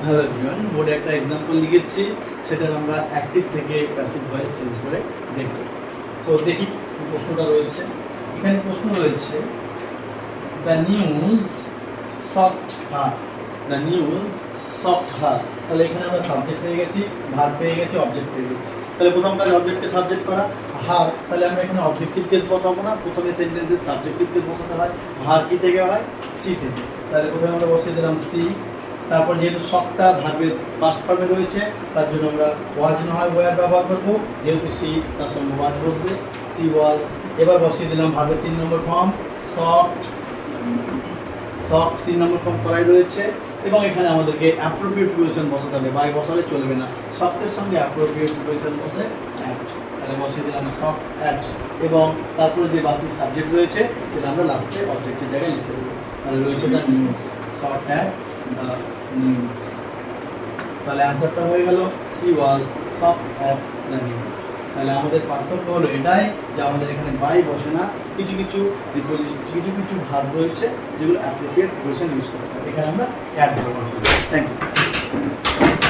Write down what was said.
Hello everyone, বোর্ডে একটা example লিখেছি, সেটার আমরা অ্যাক্টিভ থেকে প্যাসিভ ভয়েস চেঞ্জ করে দেখব। সো দেখি প্রশ্নটা রয়েছে। এখানে প্রশ্ন রয়েছে, the news soft her. The news soft her. তাহলে এখানে আমরা সাবজেক্ট পেয়ে গেছি, ভার্ব পেয়ে গেছি, অবজেক্ট পেয়ে গেছি। তাহলে প্রথম কাজ অবজেক্টকে সাবজেক্ট করা। হার, তাহলে আমরা এখানে অবজেক্টিভ কেস বসাবো না, প্রথমে সেন্টেন্সের সাবজেক্টিভ কেস বসাতে হয়। হার কি থেকে হয়? সি থেকে। তাহলে প্রথমে আমরা বসিয়ে দিলাম সি। তারপর যেহেতু সবটা ভার্বের পাস্ট ফর্মে রয়েছে, তার জন্য আমরা ওয়াজ না হয় ওয়ার ব্যবহার করবো, যেহেতু সি তার সঙ্গে ওয়াজ বসবে, সি ওয়াজ। এবার বসিয়ে দিলাম ভার্বের 3 নম্বর ফর্ম সফট। সফট 3 নম্বর ফর্ম করাই রয়েছে, এবং এখানে আমাদেরকে অ্যাপ্রোপ্রিয়েট প্রিপোজিশন বসাতে হবে, বাই বসালে চলবে না, সফটের সঙ্গে অ্যাপ্রোপ্রিয়েট প্রিপোজিশন বসে অ্যাট। তাহলে বসিয়ে দিলাম সফট অ্যাট, এবং তারপরে যে বাকি সাবজেক্ট রয়েছে সেটা আমরা লাস্টে অবজেক্টের জায়গায় লিখে দেবো। তাহলে রয়েছে the news, soft at the news. তাহলে অ্যান্সারটা হয়ে গেল C was soft at the news. তাহলে আমাদের পার্থক্য হলো এটাই যে আমাদের এখানে বাই বসে না, কিছু কিছু প্রিপোজিশন, কিছু কিছু ভার্ব রয়েছে যেগুলো অ্যাপ্রোপ্রিয়েট প্রিপোজিশন ইউজ করতে হবে, এখানে আমরা অ্যাড ব্যবহার করি। Thank you.